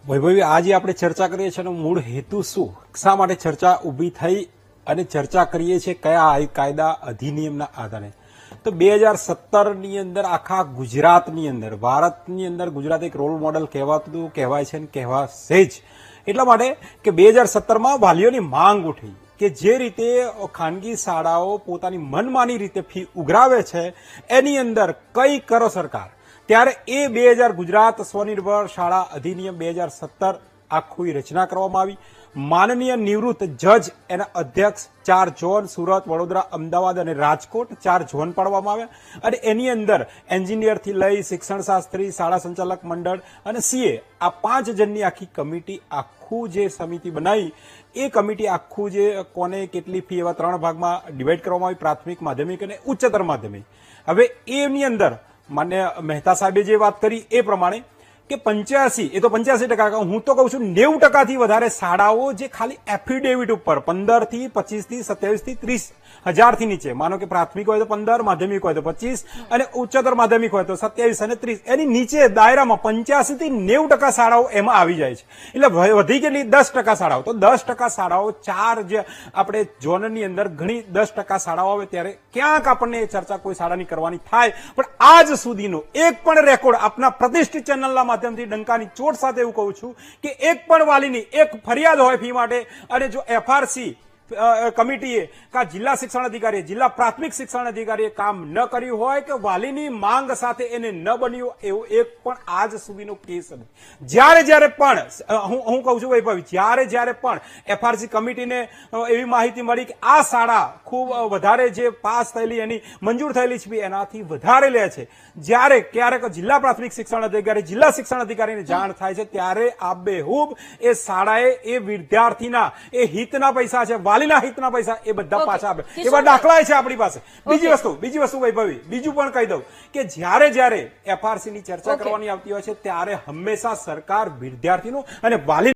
વૈભવી આજે આપણે ચર્ચા કરીએ છીએ એનો મૂળ હેતુ શું, શા માટે ચર્ચા ઊભી થઈ અને ચર્ચા કરીએ છીએ કયા કાયદા અધિનિયમના આધારે? તો 2017ની અંદર આખા ગુજરાતની અંદર, ભારતની અંદર ગુજરાત એક રોલ મોડલ કહેવાતું કહેવાય છે અને કહેવાશે જ એટલા માટે કે 2017માં વાલીઓની માંગ ઉઠી કે જે રીતે ખાનગી શાળાઓ પોતાની મનમાની રીતે ફી ઉઘરાવે છે એની અંદર કઈ કરો સરકાર. ત્યારે એ 2000 ગુજરાત સ્વનિર્ભર શાળા અધિનિયમ 2017 આખી રચના કરવામાં આવી. માનનીય નિવૃત્ત જજ એના અધ્યક્ષ 4 ઝોન સુરત, વડોદરા, અમદાવાદ અને રાજકોટ 4 ઝોન પાડવામાં આવ્યા અને એની અંદર એન્જિનિયરથી લઈ શિક્ષણ શાસ્ત્રી, શાળા સંચાલક મંડળ અને સીએ આ 5 જણની આખી કમિટી આખું જે સમિતિ બનાવી એ કમિટી આખું જે કોને કેટલી ફી એવા 3 ભાગમાં ડિવાઈડ કરવામાં આવી, પ્રાથમિક, માધ્યમિક અને ઉચ્ચતર માધ્યમિક. હવે એની અંદર માન્ય મહેતા સાહેબે જે વાત કરી એ પ્રમાણે કે 85 એ તો 85%, હું તો કહું છું 90%થી વધારે શાળાઓ જે ખાલી એફિડેવિટ ઉપર 15 થી 25 થી 27 થી 30 હજારથી નીચે, માનો કે પ્રાથમિક હોય તો 15, માધ્યમિક હોય તો 25 અને ઉચ્ચતર માધ્યમિક હોય તો 27 અને 30, એની નીચે દાયરામાં 85 થી 90% શાળાઓ એમાં આવી જાય છે. એટલે વધી કેટલી 10% શાળાઓ. તો 10% શાળાઓ 4 જે આપણે ઝોનની અંદર ઘણી 10% શાળાઓ આવે ત્યારે ક્યાંક આપણને એ ચર્ચા કોઈ શાળાની કરવાની થાય, પણ આજ સુધીનો એક પણ રેકોર્ડ આપના પ્રતિષ્ઠિત ચેનલના માધ્યમથી ડંકાની ચોટ સાથે એવું કહું છું કે એક પણ વાલીની એક ફરિયાદ હોય ફી માટે અને જો એફઆરસી કમિટીએ કે જિલ્લા શિક્ષણ અધિકારીએ, જિલ્લા પ્રાથમિક શિક્ષણ અધિકારીએ કામ ન કર્યું હોય કે વાલીની માંગ સાથે એને ન બન્યું એવું એક પણ આજ સુધીનો કેસ નથી. જ્યારે પણ હું કહું છું વૈભવી, જ્યારે પણ એફઆરસી કમિટીને એવી માહિતી મળી કે આ શાળા ખૂબ વધારે જે પાસ થયેલી એની મંજૂર થયેલી છે એનાથી વધારે લે છે, જ્યારે ક્યારેક જિલ્લા પ્રાથમિક શિક્ષણ અધિકારી, જિલ્લા શિક્ષણ અધિકારીને જાણ થાય છે ત્યારે આબેહૂબ એ શાળાએ એ વિદ્યાર્થીના એ હિતના પૈસા છે, વાલીના હિતના પૈસા એ બધા પાછા આપે. એવા દાખલા છે આપણી પાસે. બીજી વસ્તુ વૈભવી, બીજું પણ કહી દઉં કે જ્યારે એફઆરસી ની ચર્ચા કરવાની આવતી હોય છે ત્યારે હંમેશા સરકાર વિદ્યાર્થીનું અને વાલી